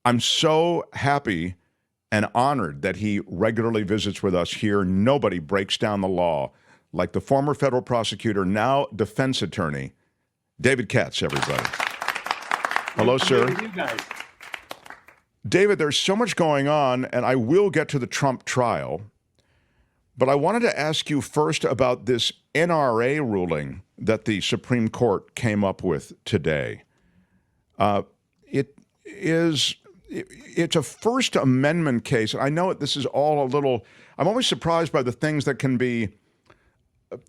I'm so happy and honored that he regularly visits with us here. Nobody breaks down the law like the former federal prosecutor, now defense attorney, David Katz, everybody. Hello, Great to be sir. with you guys. David, there's so much going on, and I will get to the Trump trial, but I wanted to ask you first about this NRA ruling that the Supreme Court came up with today. It's a First Amendment case. I know this is all a little, I'm always surprised by the things that can be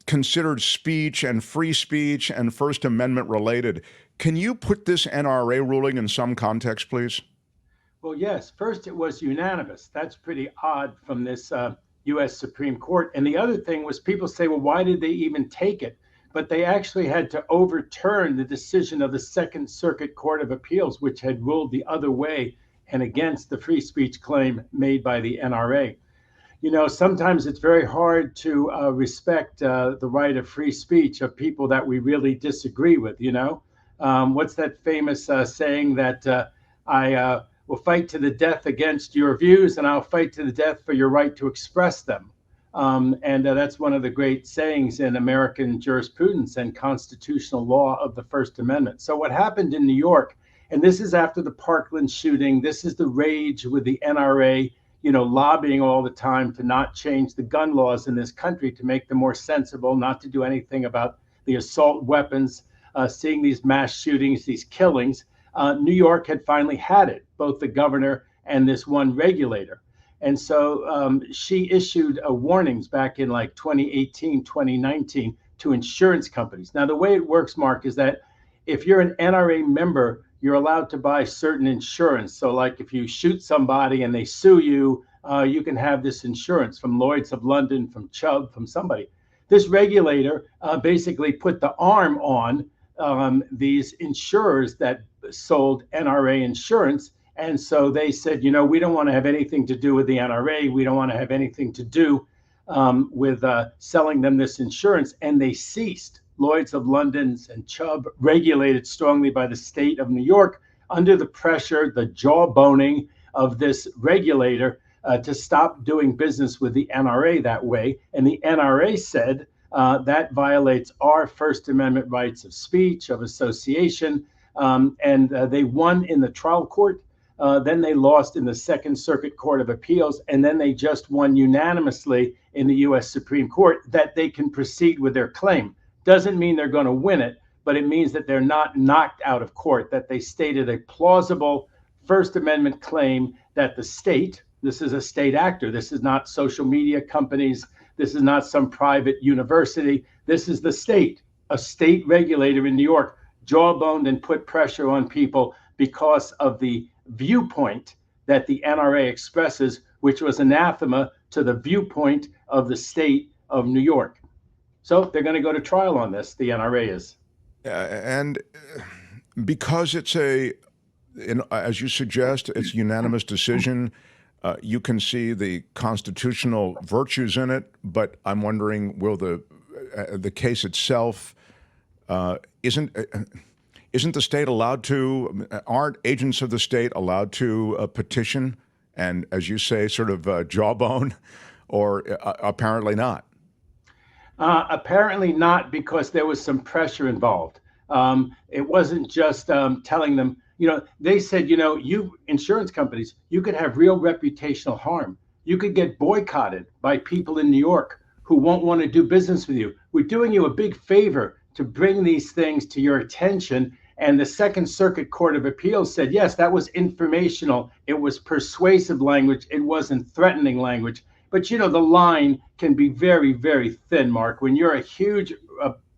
considered speech and free speech and First Amendment related. Can you put this NRA ruling in some context, please? Well, yes, first it was unanimous. That's pretty odd from this U.S. Supreme Court. And the other thing was people say, well, why did they even take it? But they actually had to overturn the decision of the Second Circuit Court of Appeals, which had ruled the other way and against the free speech claim made by the NRA. You know, sometimes it's very hard to respect the right of free speech of people that we really disagree with, you know? What's that famous saying that I will fight to the death against your views and I'll fight to the death for your right to express them. And that's one of the great sayings in American jurisprudence and constitutional law of the First Amendment. So what happened in New York, and this is after the Parkland shooting, this is the rage with the NRA, you know, lobbying all the time to not change the gun laws in this country, to make them more sensible, not to do anything about the assault weapons, seeing these mass shootings, these killings. New York had finally had it, both the governor and this one regulator. And so she issued warnings back in like 2018, 2019 to insurance companies. Now, the way it works, Mark, is that if you're an NRA member, you're allowed to buy certain insurance. So like if you shoot somebody and they sue you, you can have this insurance from Lloyd's of London, from Chubb, from somebody. This regulator basically put the arm on these insurers that sold NRA insurance. And so they said, you know, we don't want to have anything to do with the NRA. We don't want to have anything to do with selling them this insurance. And they ceased. Lloyd's of London's and Chubb, regulated strongly by the state of New York, under the pressure, the jawboning of this regulator to stop doing business with the NRA that way. And the NRA said that violates our First Amendment rights of speech, of association. And they won in the trial court. Then they lost in the Second Circuit Court of Appeals, and then they just won unanimously in the U.S. Supreme Court that they can proceed with their claim. Doesn't mean they're going to win it, but it means that they're not knocked out of court, that they stated a plausible First Amendment claim that the state, this is a state actor, this is not social media companies, this is not some private university, this is the state, a state regulator in New York, jawboned and put pressure on people because of the viewpoint that the NRA expresses, which was anathema to the viewpoint of the state of New York. So they're going to go to trial on this, the NRA is. And because it's as you suggest, it's a unanimous decision, you can see the constitutional virtues in it, but I'm wondering, will the case itself, isn't the state allowed to, aren't agents of the state allowed to petition and, as you say, sort of jawbone, or apparently not? Apparently not, because there was some pressure involved. It wasn't just telling them, you know, they said, you know, you insurance companies, you could have real reputational harm. You could get boycotted by people in New York who won't want to do business with you. We're doing you a big favor to bring these things to your attention. And the Second Circuit Court of Appeals said, yes, that was informational. It was persuasive language. It wasn't threatening language. But, you know, the line can be very, very thin, Mark. When you're a huge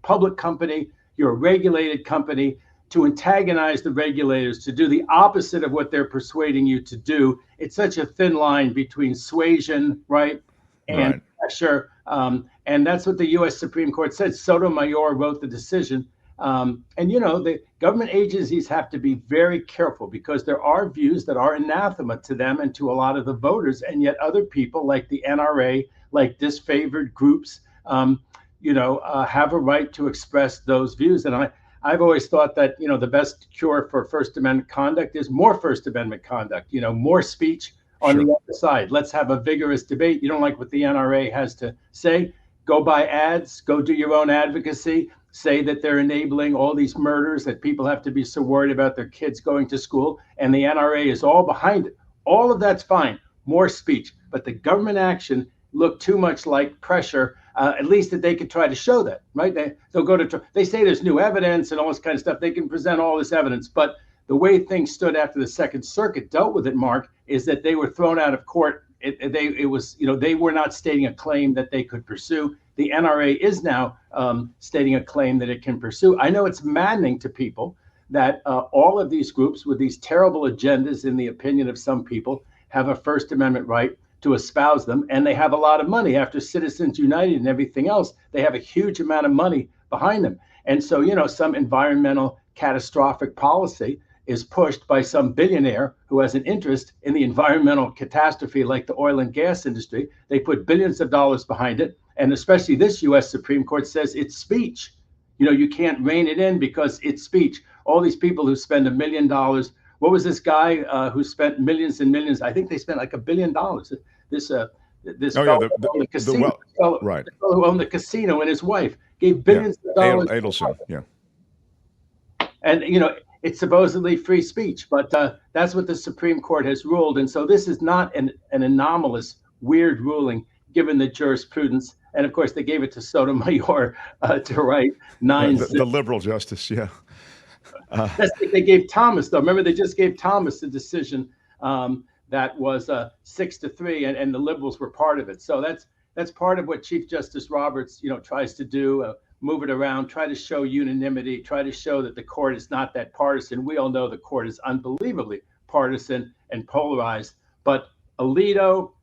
public company, you're a regulated company, to antagonize the regulators, to do the opposite of what they're persuading you to do, it's such a thin line between suasion, right, and pressure. And that's what the U.S. Supreme Court said. Sotomayor wrote the decision. And, you know, the government agencies have to be very careful, because there are views that are anathema to them and to a lot of the voters. And yet other people like the NRA, like disfavored groups, have a right to express those views. And I've always thought that, the best cure for First Amendment conduct is more First Amendment conduct, more speech on Sure. the other side. Let's have a vigorous debate. You don't like what the NRA has to say? Go buy ads, go do your own advocacy, say that they're enabling all these murders, that people have to be so worried about their kids going to school, and the NRA is all behind it. All of that's fine, more speech. But the government action looked too much like pressure, at least that they could try to show that, right? They'll go to, they say there's new evidence and all this kind of stuff. They can present all this evidence, but the way things stood after the Second Circuit dealt with it, Mark, is that they were thrown out of court. They were not stating a claim that they could pursue. The NRA is now stating a claim that it can pursue. I know it's maddening to people that all of these groups with these terrible agendas, in the opinion of some people, have a First Amendment right to espouse them, and they have a lot of money. After Citizens United and everything else, they have a huge amount of money behind them. And so, some environmental catastrophic policy is pushed by some billionaire who has an interest in the environmental catastrophe like the oil and gas industry. They put billions of dollars behind it. And especially this U.S. Supreme Court says it's speech. You can't rein it in because it's speech. All these people who spend $1 million. What was this guy who spent millions and millions? I think they spent like $1 billion. This fellow who owned the casino, right? The fellow who owned the casino and his wife gave billions of dollars. Adelson, yeah. And it's supposedly free speech, but that's what the Supreme Court has ruled. And so this is not an anomalous, weird ruling, given the jurisprudence. And of course, they gave it to Sotomayor to write 9. The liberal justice, yeah. That's what they gave Thomas, though. Remember, they just gave Thomas the decision that was 6-3, and the liberals were part of it. So that's part of what Chief Justice Roberts, tries to do. Move it around, try to show unanimity, try to show that the court is not that partisan. We all know the court is unbelievably partisan and polarized. But Alito,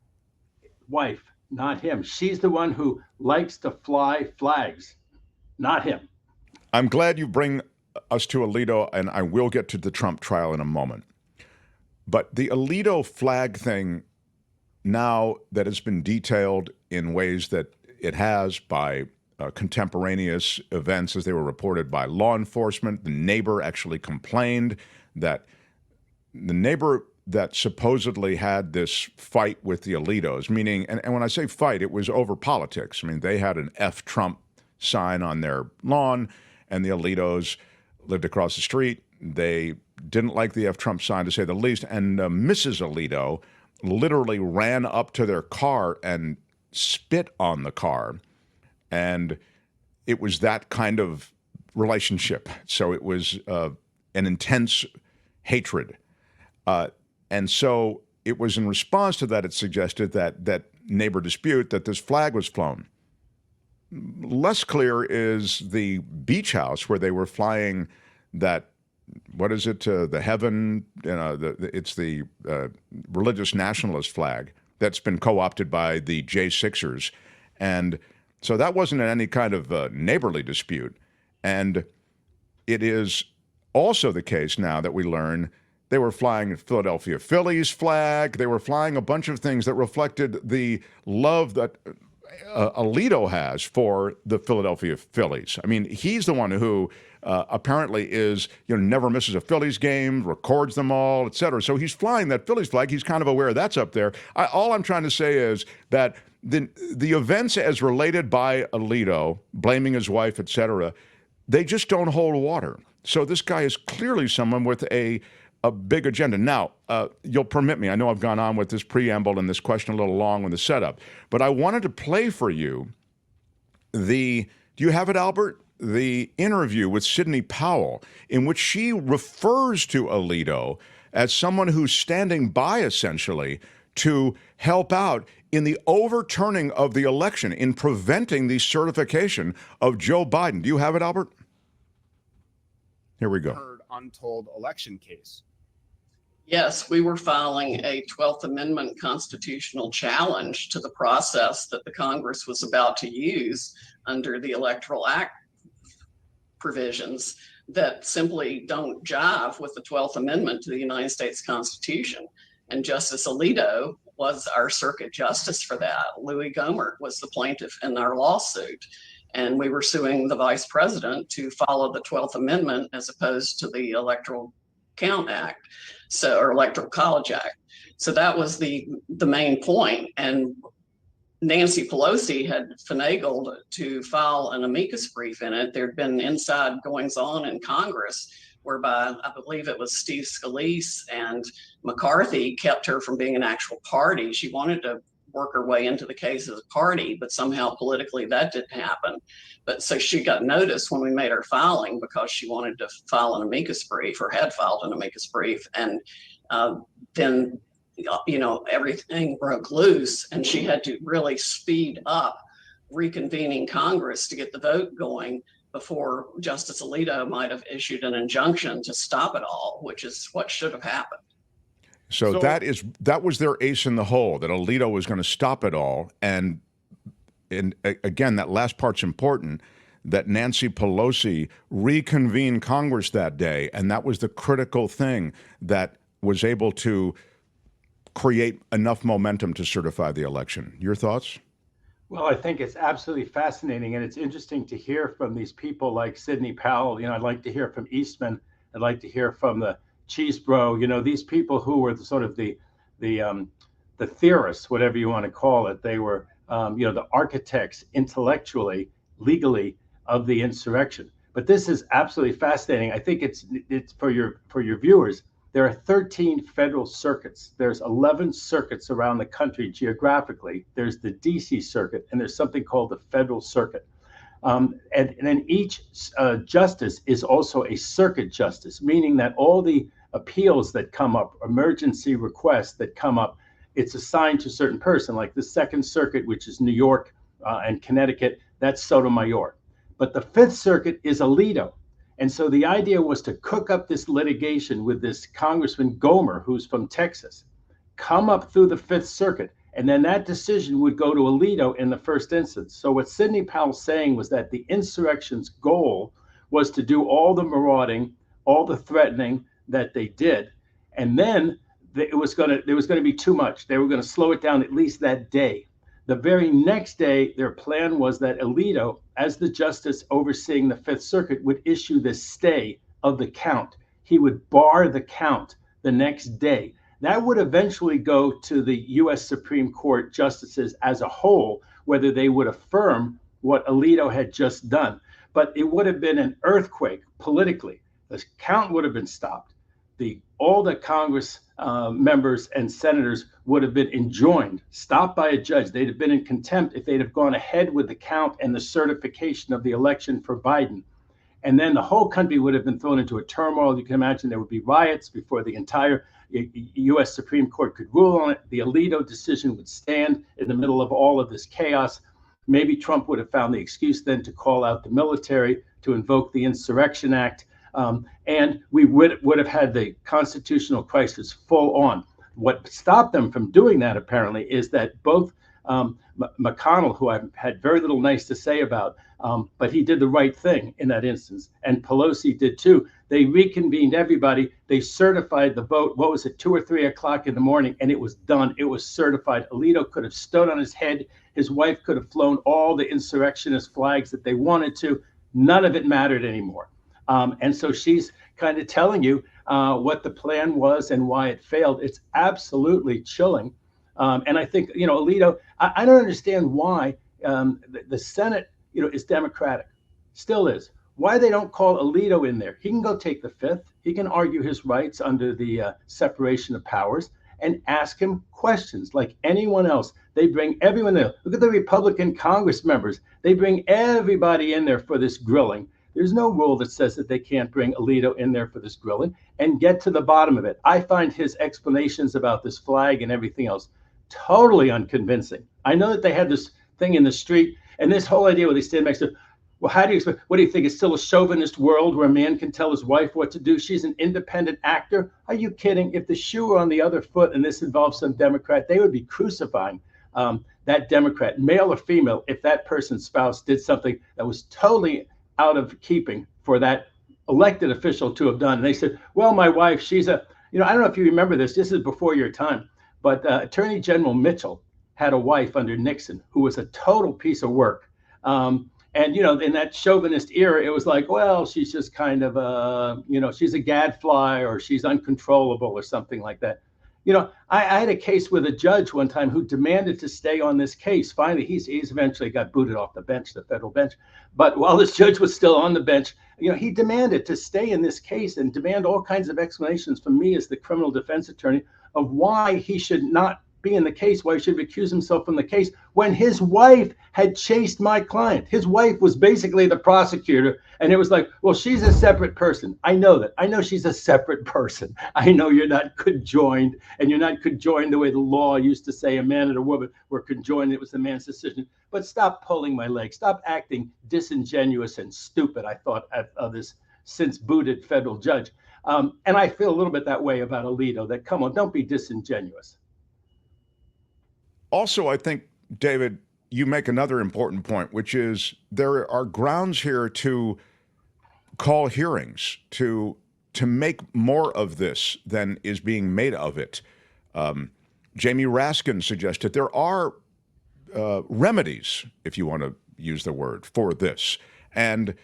wife, not him. She's the one who likes to fly flags, not him. I'm glad you bring us to Alito, and I will get to the Trump trial in a moment. But the Alito flag thing, now that has been detailed in ways that it has by contemporaneous events as they were reported by law enforcement. The neighbor actually complained that the neighbor that supposedly had this fight with the Alitos, meaning, and when I say fight, it was over politics. I mean, they had an F Trump sign on their lawn, and the Alitos lived across the street. They didn't like the F Trump sign, to say the least, and Mrs. Alito literally ran up to their car and spit on the car. And it was that kind of relationship. So it was an intense hatred. And so it was in response to that, it suggested that neighbor dispute that this flag was flown. Less clear is the beach house where they were flying that, what is it, the heaven, it's the religious nationalist flag that's been co-opted by the J6ers. And so that wasn't any kind of neighborly dispute. And it is also the case now that we learn they were flying Philadelphia Phillies flag. They were flying a bunch of things that reflected the love that Alito has for the Philadelphia Phillies. I mean, he's the one who apparently is, never misses a Phillies game, records them all, et cetera. So he's flying that Phillies flag. He's kind of aware that's up there. All I'm trying to say is that the events as related by Alito, blaming his wife, et cetera, they just don't hold water. So this guy is clearly someone with a big agenda. Now, you'll permit me, I know I've gone on with this preamble and this question a little long with the setup, but I wanted to play for you do you have it, Albert? The interview with Sidney Powell, in which she refers to Alito as someone who's standing by, essentially, to help out in the overturning of the election, in preventing the certification of Joe Biden. Do you have it, Albert? Here we go. Untold election case. Yes, we were filing a 12th Amendment constitutional challenge to the process that the Congress was about to use under the Electoral Act provisions that simply don't jive with the 12th Amendment to the United States Constitution. And Justice Alito was our circuit justice for that. Louis Gohmert was the plaintiff in our lawsuit. And we were suing the vice president to follow the 12th Amendment as opposed to the Electoral Count Act, or Electoral College Act. So that was the main point. And Nancy Pelosi had finagled to file an amicus brief in it. There'd been inside goings on in Congress whereby I believe it was Steve Scalise and McCarthy kept her from being an actual party. She wanted to work her way into the case as a party, but somehow politically that didn't happen. But so she got noticed when we made her filing because she wanted to file an amicus brief, or had filed an amicus brief. And then, you know, everything broke loose and she had to really speed up reconvening Congress to get the vote going before Justice Alito might have issued an injunction to stop it all, which is what should have happened. So that was their ace in the hole, that Alito was going to stop it all. And again, that last part's important, that Nancy Pelosi reconvened Congress that day, and that was the critical thing that was able to create enough momentum to certify the election. Your thoughts? Well, I think it's absolutely fascinating, and it's interesting to hear from these people like Sidney Powell. You know, I'd like to hear from Eastman. I'd like to hear from the Cheese Bro. You know, these people who were sort of the theorists, whatever you want to call it. They were, you know, the architects intellectually, legally of the insurrection. But this is absolutely fascinating. I think it's for your viewers. There are 13 federal circuits. There's 11 circuits around the country geographically. There's the DC circuit, and there's something called the federal circuit. And then each justice is also a circuit justice, meaning that all the appeals that come up, emergency requests that come up, it's assigned to a certain person, like the Second Circuit, which is New York and Connecticut, that's Sotomayor. But the Fifth Circuit is Alito. And so the idea was to cook up this litigation with this Congressman Gomer, who's from Texas, come up through the Fifth Circuit, and then that decision would go to Alito in the first instance. So what Sidney Powell's saying was that the insurrection's goal was to do all the marauding, all the threatening that they did, and then there was going to be too much. They were going to slow it down at least that day. The very next day, their plan was that Alito, as the justice overseeing the Fifth Circuit, would issue the stay of the count. He would bar the count the next day. That would eventually go to the U.S. Supreme Court justices as a whole, whether they would affirm what Alito had just done. But it would have been an earthquake politically. The count would have been stopped. All the Congress members and senators would have been enjoined, stopped by a judge. They'd have been in contempt if they'd have gone ahead with the count and the certification of the election for Biden. And then the whole country would have been thrown into a turmoil. You can imagine there would be riots before the entire U.S. Supreme Court could rule on it. The Alito decision would stand in the middle of all of this chaos. Maybe Trump would have found the excuse then to call out the military, to invoke the Insurrection Act. And we would have had the constitutional crisis full on. What stopped them from doing that, apparently, is that both McConnell, who I've had very little nice to say about, but he did the right thing in that instance, and Pelosi did too. They reconvened everybody. They certified the vote. What was it, 2 or 3 o'clock in the morning, and it was done. It was certified. Alito could have stood on his head. His wife could have flown all the insurrectionist flags that they wanted to. None of it mattered anymore. And so she's kind of telling you what the plan was and why it failed. It's absolutely chilling. And I think, you know, Alito, I don't understand why the Senate, you know, is Democratic, still is. Why they don't call Alito in there? He can go take the Fifth. He can argue his rights under the separation of powers and ask him questions like anyone else. They bring everyone there. Look at the Republican Congress members. They bring everybody in there for this grilling. There's no rule that says that they can't bring Alito in there for this grilling and get to the bottom of it. I find his explanations about this flag and everything else totally unconvincing. I know that they had this thing in the street and this whole idea where they stand next to, well, how do you expect, what do you think? It's still a chauvinist world where a man can tell his wife what to do. She's an independent actor. Are you kidding? If the shoe were on the other foot and this involves some Democrat, they would be crucifying that Democrat, male or female, if that person's spouse did something that was totally out of keeping for that elected official to have done. And they said, well, my wife, she's a, you know, I don't know if you remember this, this is before your time, but Attorney General Mitchell had a wife under Nixon who was a total piece of work. And, in that chauvinist era, it was like, well, she's just kind of she's a gadfly, or she's uncontrollable, or something like that. I had a case with a judge one time who demanded to stay on this case. Finally, he's eventually got booted off the bench, the federal bench. But while this judge was still on the bench, he demanded to stay in this case and demand all kinds of explanations from me as the criminal defense attorney of why he should not be in the case, why he should recuse himself from the case, when his wife had chased my client. His wife was basically the prosecutor, and it was like, well, she's a separate person. I know that. I know she's a separate person. I know you're not conjoined, and you're not conjoined the way the law used to say a man and a woman were conjoined. It was the man's decision. But stop pulling my leg. Stop acting disingenuous and stupid, I thought, of this since booted federal judge. And I feel a little bit that way about Alito, that, come on, don't be disingenuous. Also, I think, David, you make another important point, which is there are grounds here to call hearings, to make more of this than is being made of it. Jamie Raskin suggested there are remedies, if you want to use the word, for this. And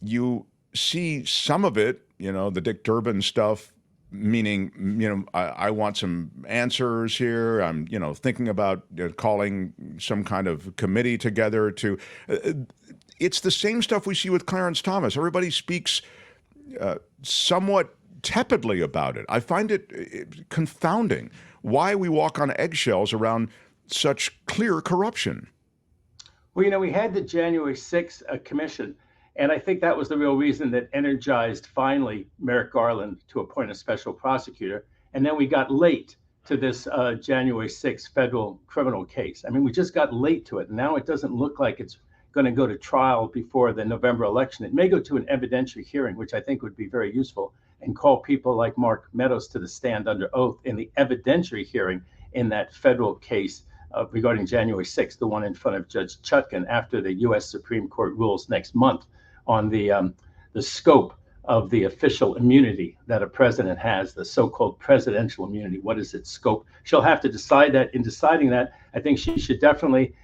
you see some of it, the Dick Durbin stuff, meaning, I want some answers here. I'm, thinking about calling some kind of committee together to, it's the same stuff we see with Clarence Thomas. Everybody speaks somewhat tepidly about it. I find it confounding why we walk on eggshells around such clear corruption. Well, we had the January 6th commission. And I think that was the real reason that energized finally Merrick Garland to appoint a special prosecutor. And then we got late to this January 6th federal criminal case. I mean, we just got late to it. And now it doesn't look like it's going to go to trial before the November election. It may go to an evidentiary hearing, which I think would be very useful, and call people like Mark Meadows to the stand under oath in the evidentiary hearing in that federal case regarding January 6th, the one in front of Judge Chutkan, after the U.S. Supreme Court rules next month on the scope of the official immunity that a president has, the so-called presidential immunity. What is its scope? She'll have to decide that. In deciding that, I think she should definitely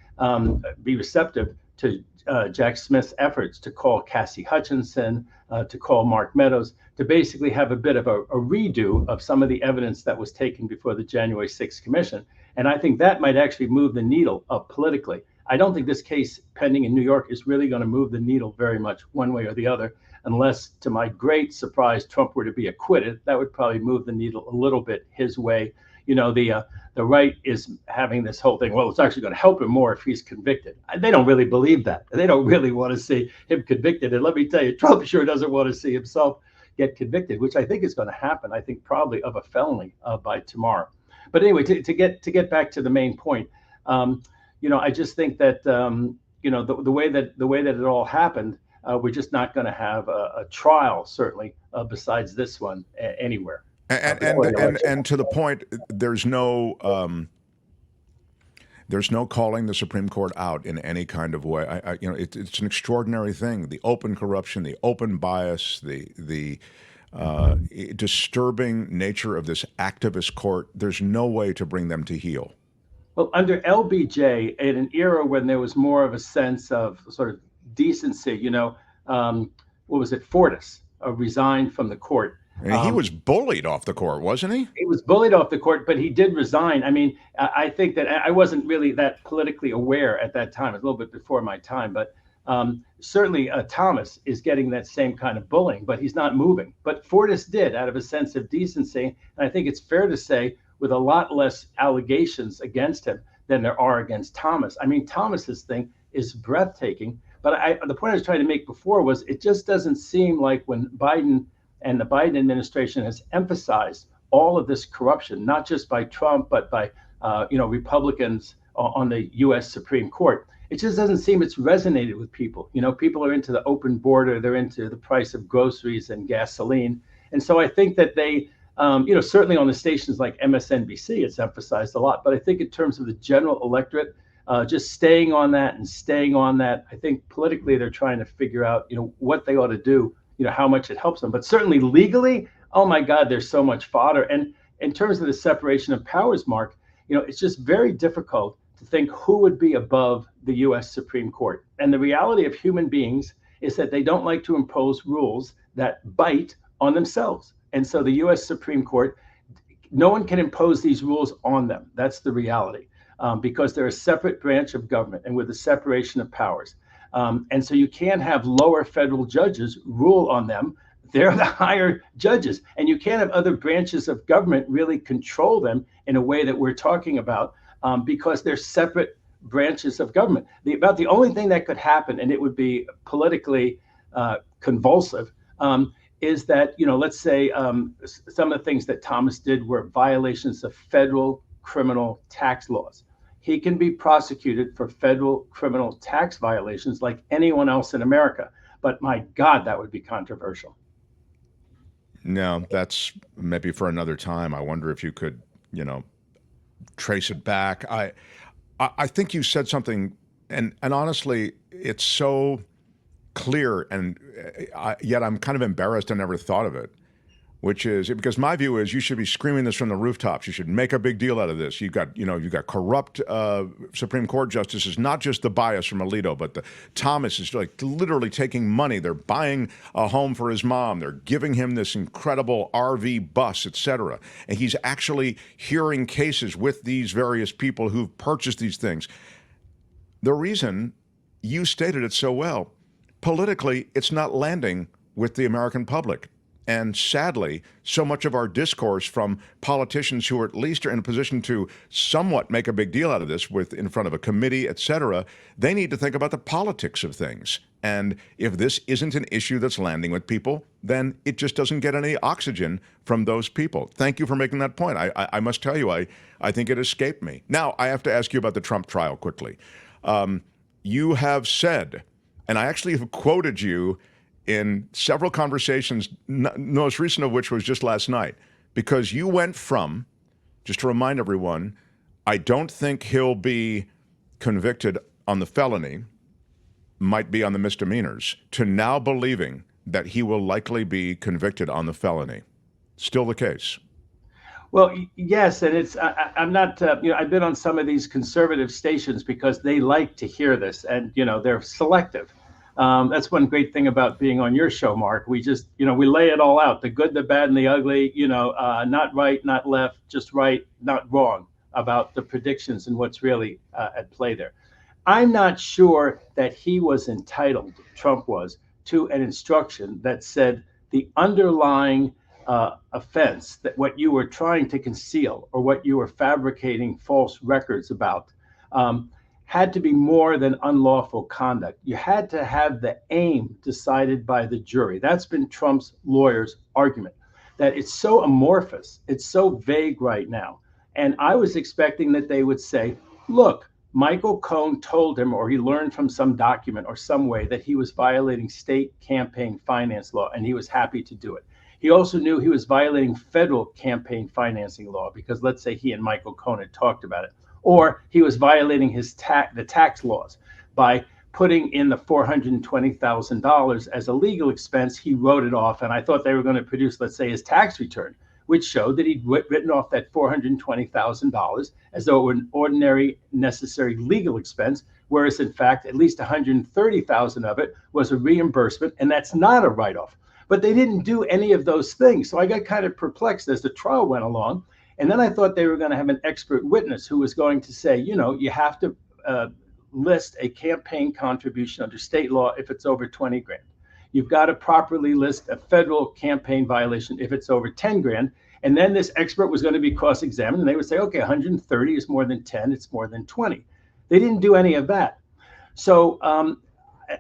be receptive to Jack Smith's efforts to call Cassie Hutchinson, to call Mark Meadows, to basically have a bit of a redo of some of the evidence that was taken before the January 6th Commission. And I think that might actually move the needle up politically. I don't think this case pending in New York is really going to move the needle very much one way or the other, unless, to my great surprise, Trump were to be acquitted. That would probably move the needle a little bit his way. The right is having this whole thing, well, it's actually going to help him more if he's convicted. They don't really believe that. They don't really want to see him convicted. And let me tell you, Trump sure doesn't want to see himself get convicted, which I think is going to happen. I think probably of a felony by tomorrow. But anyway, to get back to the main point, I just think that the way that it all happened, we're just not going to have a trial, certainly, besides this one anywhere. And to the point, there's no calling the Supreme Court out in any kind of way. It's an extraordinary thing. The open corruption, the open bias, the disturbing nature of this activist court. There's no way to bring them to heel. Well, under LBJ, in an era when there was more of a sense of sort of decency, what was it? Fortas resigned from the court. And he was bullied off the court, wasn't he? He was bullied off the court, but he did resign. I mean, I think that I wasn't really that politically aware at that time. It was a little bit before my time, but certainly Thomas is getting that same kind of bullying, but he's not moving. But Fortas did, out of a sense of decency. And I think it's fair to say, with a lot less allegations against him than there are against Thomas. I mean, Thomas's thing is breathtaking. But the point I was trying to make before was, it just doesn't seem like when Biden and the Biden administration has emphasized all of this corruption, not just by Trump, but by Republicans on the U.S. Supreme Court, it just doesn't seem it's resonated with people. People are into the open border, they're into the price of groceries and gasoline, and so I think that they, certainly on the stations like MSNBC, it's emphasized a lot. But I think in terms of the general electorate, just staying on that, I think politically they're trying to figure out, what they ought to do. How much it helps them. But certainly legally, oh my God, there's so much fodder. And in terms of the separation of powers, Mark, it's just very difficult to think who would be above the US Supreme Court. And the reality of human beings is that they don't like to impose rules that bite on themselves. And so the US Supreme Court, no one can impose these rules on them. That's the reality, because they're a separate branch of government and with a separation of powers. And so you can't have lower federal judges rule on them. They're the higher judges. And you can't have other branches of government really control them in a way that we're talking about, because they're separate branches of government. About the only thing that could happen, and it would be politically convulsive, is that, let's say some of the things that Thomas did were violations of federal criminal tax laws. He can be prosecuted for federal criminal tax violations like anyone else in America. But my God, that would be controversial. No, that's maybe for another time. I wonder if you could, trace it back. I think you said something, and honestly, it's so clear, and yet I'm kind of embarrassed I never thought of it, which is because my view is you should be screaming this from the rooftops. You should make a big deal out of this. You've got corrupt Supreme Court justices, not just the bias from Alito, but Thomas is like literally taking money. They're buying a home for his mom. They're giving him this incredible RV bus, etc. And he's actually hearing cases with these various people who've purchased these things. The reason, you stated it so well, politically, it's not landing with the American public. And sadly, so much of our discourse from politicians who are at least are in a position to somewhat make a big deal out of this in front of a committee, et cetera, they need to think about the politics of things. And if this isn't an issue that's landing with people, then it just doesn't get any oxygen from those people. Thank you for making that point. I must tell you, I think it escaped me. Now, I have to ask you about the Trump trial quickly. You have said, and I actually have quoted you in several conversations, most recent of which was just last night, because you went from, just to remind everyone, I don't think he'll be convicted on the felony, might be on the misdemeanors, to now believing that he will likely be convicted on the felony. Still the case? Well, yes, and I'm not, I've been on some of these conservative stations because they like to hear this, and, they're selective. That's one great thing about being on your show, Mark. We just, we lay it all out, the good, the bad, and the ugly, not right, not left, just right, not wrong about the predictions and what's really at play there. I'm not sure that he was entitled, Trump was, to an instruction that said the underlying offense, that what you were trying to conceal or what you were fabricating false records about, had to be more than unlawful conduct. You had to have the aim decided by the jury. That's been Trump's lawyer's argument, that it's so amorphous, it's so vague right now. And I was expecting that they would say, look, Michael Cohen told him, or he learned from some document or some way, that he was violating state campaign finance law, and he was happy to do it. He also knew he was violating federal campaign financing law, because let's say he and Michael Cohen had talked about it. Or he was violating the tax laws by putting in the $420,000 as a legal expense. He wrote it off, and I thought they were going to produce, let's say, his tax return, which showed that he'd written off that $420,000 as though it were an ordinary necessary legal expense, whereas in fact, at least $130,000 of it was a reimbursement, and that's not a write-off. But they didn't do any of those things. So I got kind of perplexed as the trial went along. And then I thought they were going to have an expert witness who was going to say, you have to list a campaign contribution under state law if it's over 20 grand. You've got to properly list a federal campaign violation if it's over 10 grand. And then this expert was going to be cross-examined, and they would say, okay, 130 is more than 10, it's more than 20. They didn't do any of that. So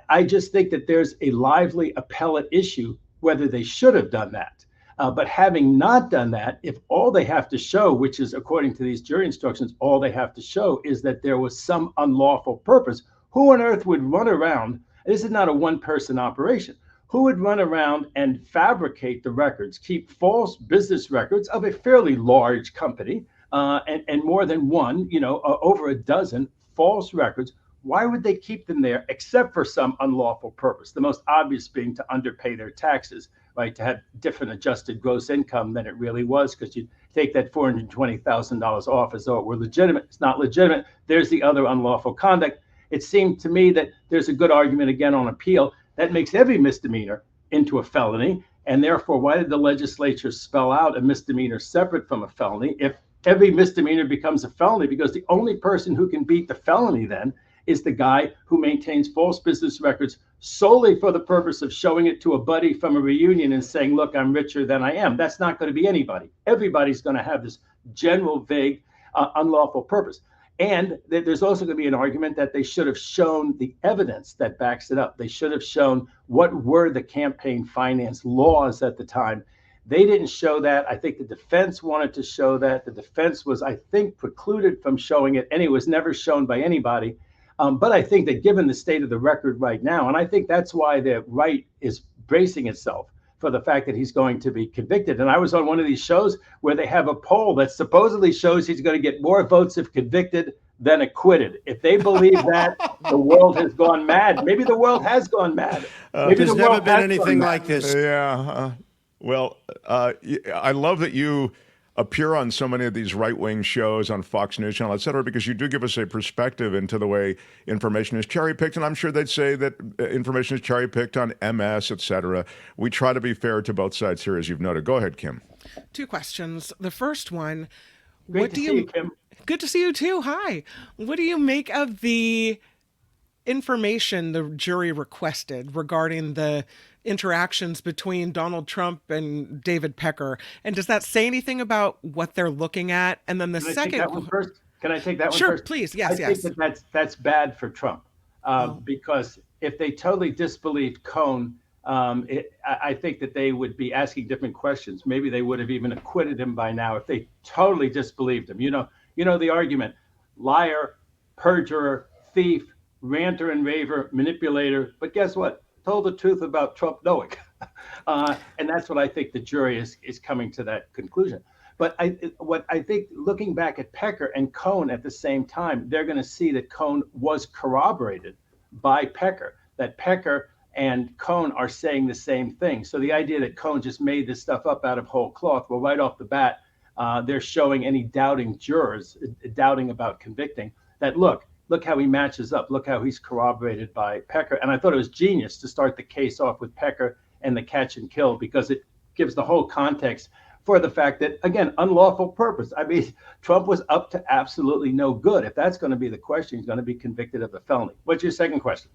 I just think that there's a lively appellate issue whether they should have done that. But having not done that, if all they have to show, which is according to these jury instructions, all they have to show is that there was some unlawful purpose, who on earth would run around? This is not a one-person operation. Who would run around and fabricate the records, keep false business records of a fairly large company, and more than one, over a dozen false records? Why would they keep them there except for some unlawful purpose? The most obvious being to underpay their taxes right, to have different adjusted gross income than it really was, because you take that $420,000 off as though it were legitimate. It's not legitimate. There's the other unlawful conduct. It seemed to me that there's a good argument again on appeal that makes every misdemeanor into a felony. And therefore, why did the legislature spell out a misdemeanor separate from a felony if every misdemeanor becomes a felony? Because the only person who can beat the felony then is the guy who maintains false business records solely for the purpose of showing it to a buddy from a reunion and saying, look, I'm richer than I am. That's not going to be anybody. Everybody's going to have this general, vague, unlawful purpose. And there's also going to be an argument that they should have shown the evidence that backs it up. They should have shown what were the campaign finance laws at the time. They didn't show that. I think the defense wanted to show that. The defense was, I think, precluded from showing it, and it was never shown by anybody. But I think that given the state of the record right now, and I think that's why the right is bracing itself for the fact that he's going to be convicted. And I was on one of these shows where they have a poll that supposedly shows he's going to get more votes if convicted than acquitted. If they believe that, the world has gone mad. Maybe the world has gone mad. Maybe There's never been anything like this. Yeah. I love that you appear on so many of these right-wing shows on Fox News Channel, et cetera, because you do give us a perspective into the way information is cherry-picked, and I'm sure they'd say that information is cherry-picked on MS, et cetera. We try to be fair to both sides here, as you've noted. Go ahead, Kim. Two questions. The first one, Great to see you, Kim. Good to see you too. Hi. What do you make of the information the jury requested regarding the interactions between Donald Trump and David Pecker? And does that say anything about what they're looking at? And then the second. Take that one first? Can I take that one sure, first? Please. Yes, I think that's bad for Trump because if they totally disbelieved Cohn, I think that they would be asking different questions. Maybe they would have even acquitted him by now if they totally disbelieved him. You know the argument: liar, perjurer, thief, ranter and raver, manipulator. But guess what? Told the truth about Trump knowing. And that's what I think the jury is coming to that conclusion. But what I think, looking back at Pecker and Cohn at the same time, they're going to see that Cohn was corroborated by Pecker, that Pecker and Cohn are saying the same thing. So the idea that Cohn just made this stuff up out of whole cloth, well, right off the bat, they're showing any doubting jurors, doubting about convicting, that look how he matches up. Look how he's corroborated by Pecker. And I thought it was genius to start the case off with Pecker and the catch and kill, because it gives the whole context for the fact that, again, unlawful purpose. I mean, Trump was up to absolutely no good. If that's going to be the question, he's going to be convicted of a felony. What's your second question?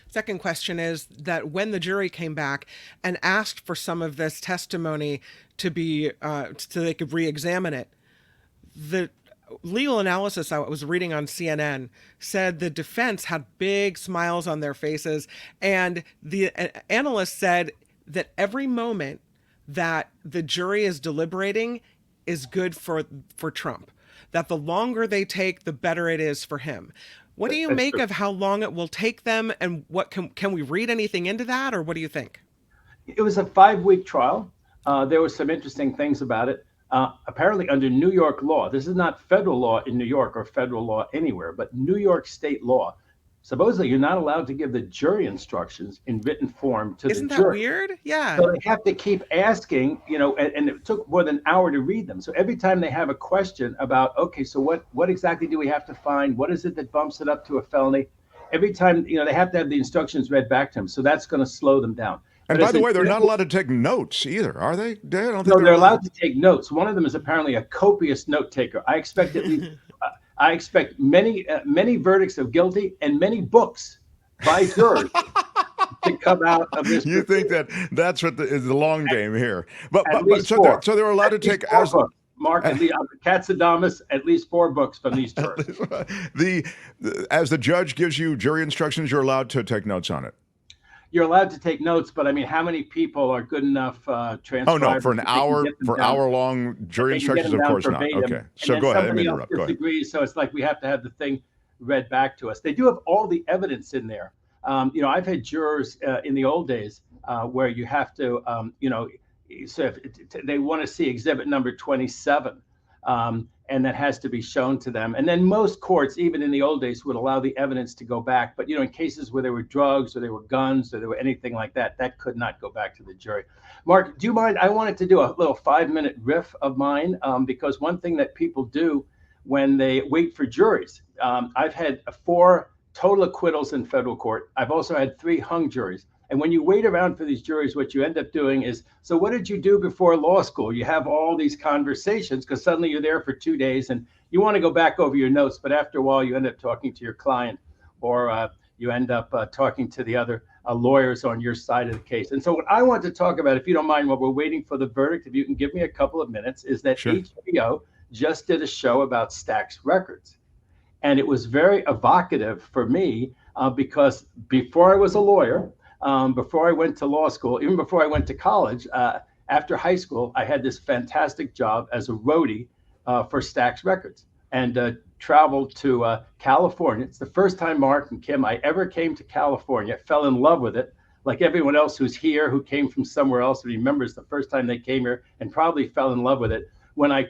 Second question is that when the jury came back and asked for some of this testimony to be, so they could re-examine it, the legal analysis I was reading on CNN said the defense had big smiles on their faces, and the analyst said that every moment that the jury is deliberating is good for Trump, that the longer they take, the better it is for him. What do you make of how long it will take them, and what can we read anything into that, or what do you think? It was a 5-week trial. There were some interesting things about it. Apparently under New York law, this is not federal law in New York or federal law anywhere, but New York state law, supposedly you're not allowed to give the jury instructions in written form to the jury. Isn't that weird? Yeah. So they have to keep asking, and it took more than an hour to read them. So every time they have a question about, okay, so what exactly do we have to find? What is it that bumps it up to a felony? Every time, they have to have the instructions read back to them. So that's going to slow them down. And by the way, they're not allowed to take notes either, are they? No, they're allowed to take notes. One of them is apparently a copious note taker. I expect at least, I expect many verdicts of guilty and many books by jurors to come out of this. You think that's what is the long game here? But so they're allowed to take as books. Mark, Katz, at least 4 books from these jurors. As the judge gives you jury instructions, you're allowed to take notes on it. You're allowed to take notes, but I mean, how many people are good enough transcribers? Oh no, for an hour-long jury instructions, of course not. Okay, so go ahead. Let me interrupt. Go ahead. So it's like we have to have the thing read back to us. They do have all the evidence in there. I've had jurors in the old days where you have to, so if they want to see exhibit number 27. and that has to be shown to them. And then most courts, even in the old days, would allow the evidence to go back. But, in cases where there were drugs or there were guns or there were anything like that, that could not go back to the jury. Mark, do you mind? I wanted to do a little 5-minute riff of mine because one thing that people do when they wait for juries, I've had 4 total acquittals in federal court. I've also had 3 hung juries. And when you wait around for these juries, what you end up doing is, so what did you do before law school? You have all these conversations because suddenly you're there for 2 days and you want to go back over your notes. But after a while, you end up talking to your client or you end up talking to the other lawyers on your side of the case. And so what I want to talk about, if you don't mind, while we're waiting for the verdict, if you can give me a couple of minutes, is that Sure. HBO just did a show about Stax Records. And it was very evocative for me because before I was a lawyer, before I went to law school, even before I went to college, after high school, I had this fantastic job as a roadie for Stax Records and traveled to California. It's the first time, Mark and Kim, I ever came to California, fell in love with it. Like everyone else who's here, who came from somewhere else, remembers the first time they came here and probably fell in love with it when I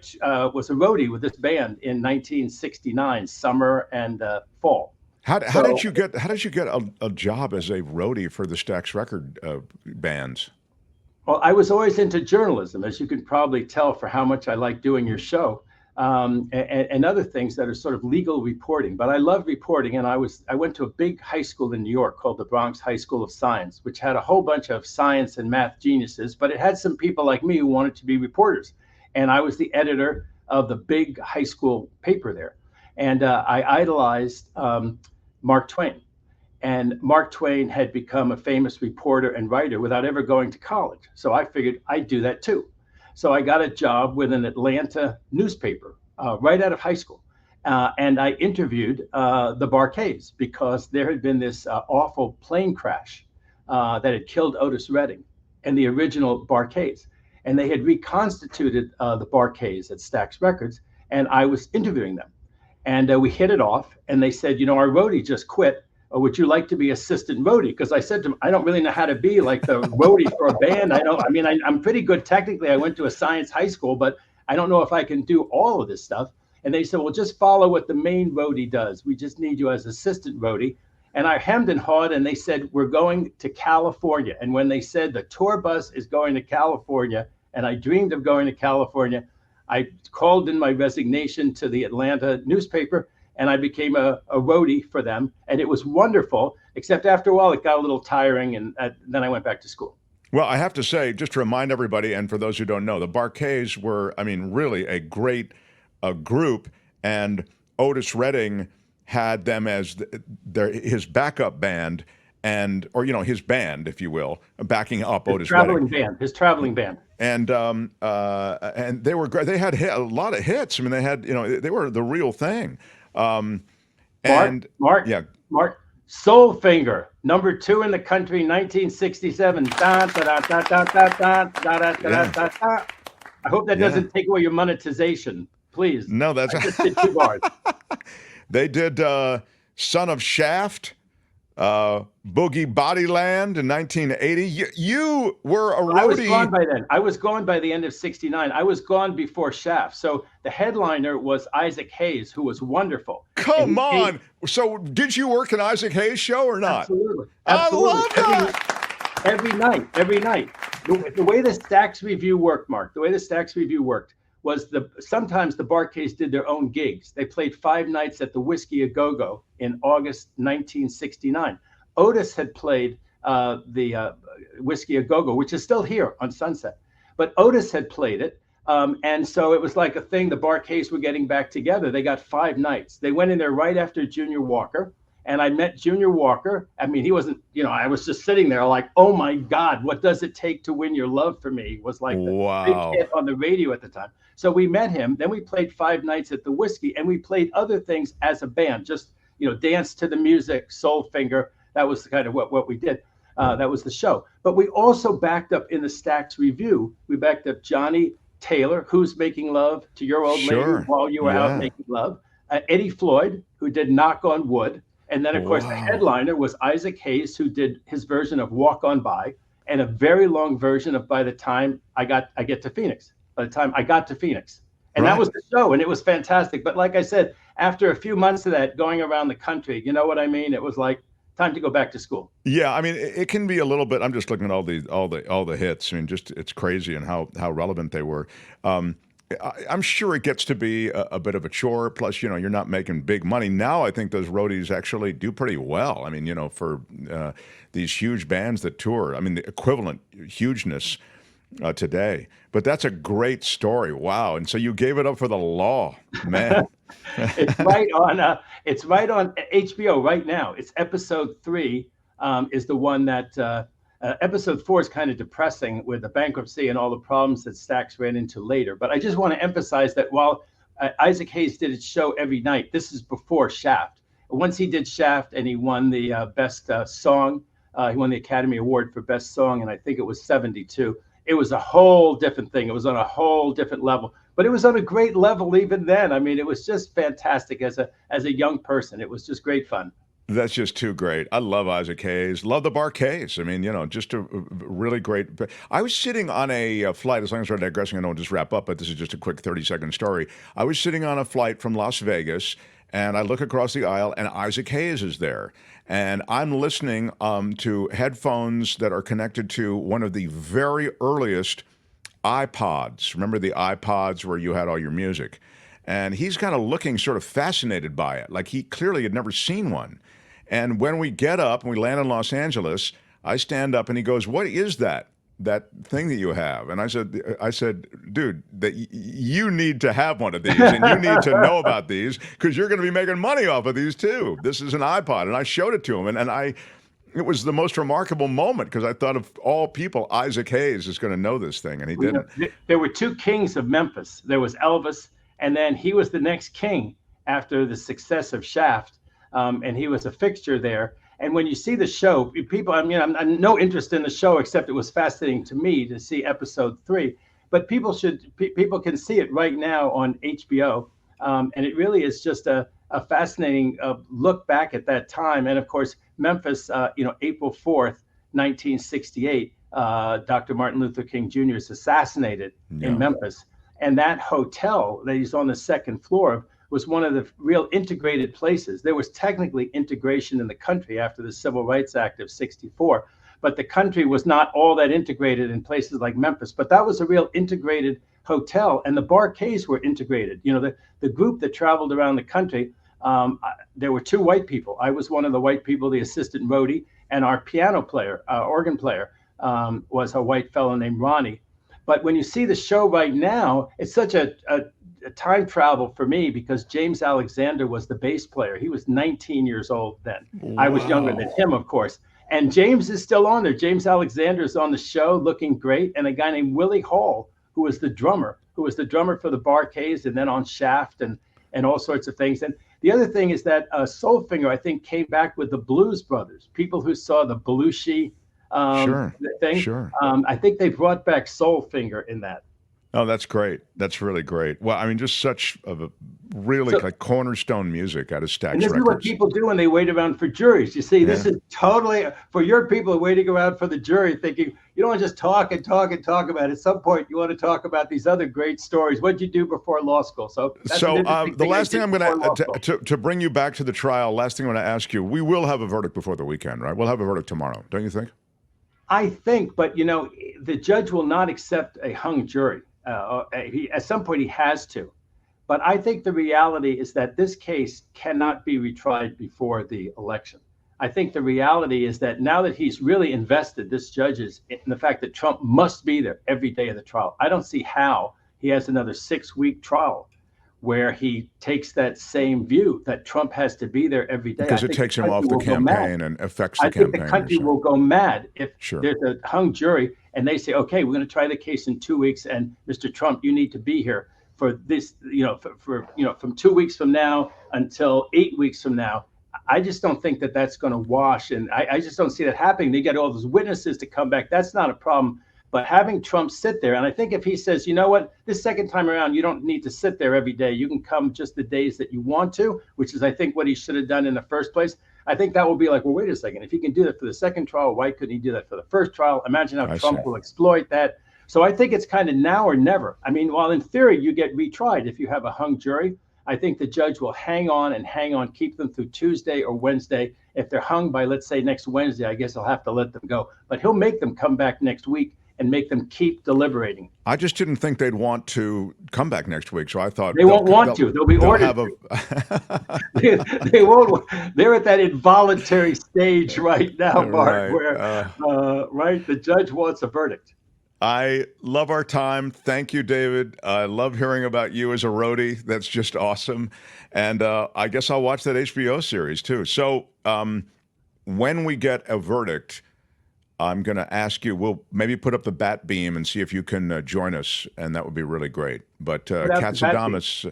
was a roadie with this band in 1969, summer and fall. How did you get a job as a roadie for the Stax record bands? Well, I was always into journalism, as you can probably tell for how much I like doing your show, and other things that are sort of legal reporting. But I love reporting, and I went to a big high school in New York called the Bronx High School of Science, which had a whole bunch of science and math geniuses, but it had some people like me who wanted to be reporters. And I was the editor of the big high school paper there. And I idolized Mark Twain. And Mark Twain had become a famous reporter and writer without ever going to college. So I figured I'd do that too. So I got a job with an Atlanta newspaper right out of high school. And I interviewed the Barkays because there had been this awful plane crash that had killed Otis Redding and the original Barkays. And they had reconstituted the Barkays at Stax Records, and I was interviewing them. And we hit it off, and they said, our roadie just quit. Would you like to be assistant roadie? Because I said to them, I don't really know how to be like the roadie for a band. I'm pretty good technically. I went to a science high school, but I don't know if I can do all of this stuff. And they said, well, just follow what the main roadie does. We just need you as assistant roadie. And I hemmed and hawed, and they said, we're going to California. And when they said the tour bus is going to California, and I dreamed of going to California, I called in my resignation to the Atlanta newspaper, and I became a roadie for them. And it was wonderful, except after a while, it got a little tiring, and then I went back to school. Well, I have to say, just to remind everybody, and for those who don't know, the Barkays were, really a great group, and Otis Redding had them as his backup band, or his band, if you will, backing up Otis Redding. His traveling band. And they were great. They had a lot of hits. They had, they were the real thing. Mark, Soulfinger, #2 in the country, 1967. Da, da, da, da, da, da, da, da, da, da, da. I hope that doesn't take away your monetization, please. No, that's I just did 2 bars. They did Son of Shaft, Boogie Bodyland in 1980. You were a roadie. I was gone by then. I was gone by the end of 69. I was gone before Shaft. So the headliner was Isaac Hayes, who was wonderful. Come on. So did you work an Isaac Hayes show or not? Absolutely. I love that. Every night. The way the Stax Review worked, Mark, was sometimes the Barkays did their own gigs. They played 5 nights at the Whiskey A Go-Go in August 1969. Otis had played the Whiskey A Go-Go, which is still here on Sunset. But Otis had played it. And so it was like a thing. The Barkays were getting back together. They got 5 nights. They went in there right after Junior Walker. And I met Junior Walker. He wasn't, I was just sitting there like, oh my God, what does it take to win your love for me? Was like the big hit on the radio at the time. So we met him. Then we played 5 nights at the Whiskey, and we played other things as a band, just, dance to the music, Soulfinger. That was kind of what we did. That was the show. But we also backed up in the Stax Review. We backed up Johnny Taylor, Who's Making Love to Your Old Lady While You Were Out Making Love. Eddie Floyd, who did Knock on Wood. And then, of course, the headliner was Isaac Hayes, who did his version of Walk On By, and a very long version of By the Time I Get to Phoenix. By the time I got to Phoenix. And Right. that was the show, and it was fantastic. But like I said, after a few months of that, going around the country, you know what I mean? It was like time to go back to school. Yeah, I mean, it can be a little bit. I'm just looking at all the hits. I mean, just it's crazy and how relevant they were. I'm sure it gets to be a bit of a chore. Plus, you know, you're not making big money now. I think those roadies actually do pretty well. I mean, you know, for these huge bands that tour, I mean, the equivalent hugeness today. But that's a great story. Wow! And so you gave it up for the law, man. It's right on HBO right now. It's episode 3 is the one that episode 4 is kind of depressing with the bankruptcy and all the problems that Stax ran into later. But I just want to emphasize that while Isaac Hayes did his show every night, this is before Shaft. Once he did Shaft and he won the best song, he won the Academy Award for best song, and I think it was 72. It was a whole different thing. It was on a whole different level, but it was on a great level even then. I mean, it was just fantastic as a young person. It was just great fun. That's just too great. I love Isaac Hayes. Love the Barkays. I mean, you know, just a really great. I was sitting on a flight, as long as we're digressing, I don't just wrap up, but this is just a quick 30-second story. I was sitting on a flight from Las Vegas, and I look across the aisle, and Isaac Hayes is there. And I'm listening to headphones that are connected to one of the very earliest iPods. Remember the iPods where you had all your music? And he's kind of looking sort of fascinated by it, like he clearly had never seen one. And when we get up and we land in Los Angeles, I stand up and he goes, "What is that thing that you have?" And I said, "Dude, you need to have one of these, and you need to know about these because you're going to be making money off of these too. This is an iPod." And I showed it to him, and it was the most remarkable moment because I thought of all people, Isaac Hayes is going to know this thing, and he didn't. There were 2 kings of Memphis. There was Elvis, and then he was the next king after the success of Shaft, and he was a fixture there. And when you see the show, people, I mean, I'm no interest in the show except it was fascinating to me to see episode 3. But people can see it right now on HBO, and it really is just a fascinating look back at that time. And of course, Memphis, April 4th, 1968, Dr. Martin Luther King Jr. is assassinated in Memphis. And that hotel that he's on the second floor of was one of the real integrated places. There was technically integration in the country after the Civil Rights Act of 64, but the country was not all that integrated in places like Memphis. But that was a real integrated hotel, and the Barkays were integrated. You know, the group that traveled around the country, there were 2 white people. I was one of the white people, the assistant roadie, and our piano player, organ player, was a white fellow named Ronnie. But when you see the show right now, it's such a time travel for me because James Alexander was the bass player. He was 19 years old then. Wow. I was younger than him, of course. And James is still on there. James Alexander is on the show looking great. And a guy named Willie Hall, who was the drummer for the Barkays and then on Shaft and all sorts of things. And the other thing is that Soulfinger, I think, came back with the Blues Brothers, people who saw the Belushi thing. Sure. I think they brought back Soulfinger in that. Oh, that's great. That's really great. Well, I mean, just such a really like cornerstone music out of Stax And this Records. is what people do when they wait around for juries. You see, this is totally for your people waiting around for the jury, thinking you don't want to just talk and talk and talk about it. At some point, you want to talk about these other great stories. What'd you do before law school? So the last thing I'm going to bring you back to the trial. Last thing I want to ask you: we will have a verdict before the weekend, right? We'll have a verdict tomorrow, don't you think? I think, but you know, the judge will not accept a hung jury. At some point, he has to. But I think the reality is that this case cannot be retried before the election. I think the reality is that now that he's really invested, this judge is in the fact that Trump must be there every day of the trial. I don't see how he has another 6-week trial where he takes that same view that Trump has to be there every day. Because it takes him off the campaign and affects the campaign. I think the country will go mad if Sure. there's a hung jury and they say, okay, we're going to try the case in 2 weeks, and Mr. Trump, you need to be here for this, from 2 weeks from now until 8 weeks from now. I just don't think that that's going to wash, and I just don't see that happening. They get all those witnesses to come back. That's not a problem. But having Trump sit there, and I think if he says, you know what, this second time around, you don't need to sit there every day. You can come just the days that you want to, which is, I think, what he should have done in the first place. I think that will be like, well, wait a second. If he can do that for the second trial, why couldn't he do that for the first trial? Imagine how Trump will exploit that. So I think it's kind of now or never. I mean, while in theory you get retried if you have a hung jury, I think the judge will hang on, keep them through Tuesday or Wednesday. If they're hung by, let's say, next Wednesday, I guess I'll have to let them go. But he'll make them come back next week and make them keep deliberating. I just didn't think they'd want to come back next week, so I thought They won't want to. They'll be ordered. They won't. They're at that involuntary stage right now, Mark, Right. where right, the judge wants a verdict. I love our time. Thank you, David. I love hearing about you as a roadie. That's just awesome. And I guess I'll watch that HBO series too. So when we get a verdict, I'm going to ask you, we'll maybe put up the bat beam and see if you can join us, and that would be really great. But Katz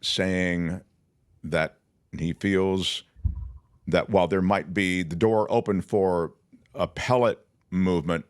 saying that he feels that while there might be the door open for appellate movement,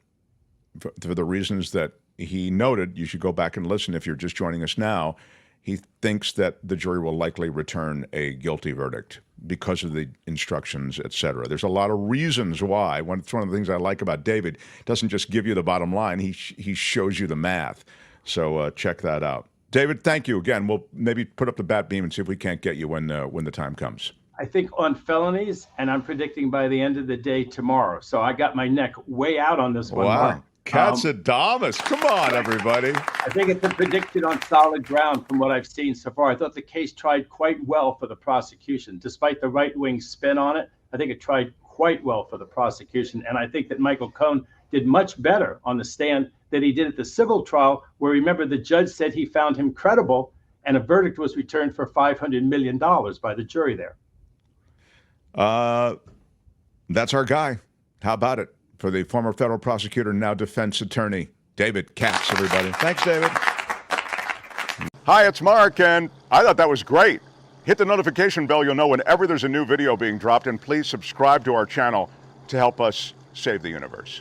for the reasons that he noted, you should go back and listen if you're just joining us now, he thinks that the jury will likely return a guilty verdict because of the instructions, et cetera. There's a lot of reasons why. It's one of the things I like about David. He doesn't just give you the bottom line, he shows you the math. So check that out. David, thank you again. We'll maybe put up the bat beam and see if we can't get you when the time comes. I think on felonies, and I'm predicting by the end of the day tomorrow. So I got my neck way out on this one. Wow. Mark. Katz, come on, everybody. I think it's predicted on solid ground from what I've seen so far. I thought the case tried quite well for the prosecution. Despite the right-wing spin on it, I think it tried quite well for the prosecution. And I think that Michael Cohen did much better on the stand than he did at the civil trial, where, remember, the judge said he found him credible, and a verdict was returned for $500 million by the jury there. That's our guy. How about it? For the former federal prosecutor, now defense attorney, David Katz, everybody. Thanks, David. Hi, it's Mark, and I thought that was great. Hit the notification bell. You'll know whenever there's a new video being dropped, and please subscribe to our channel to help us save the universe.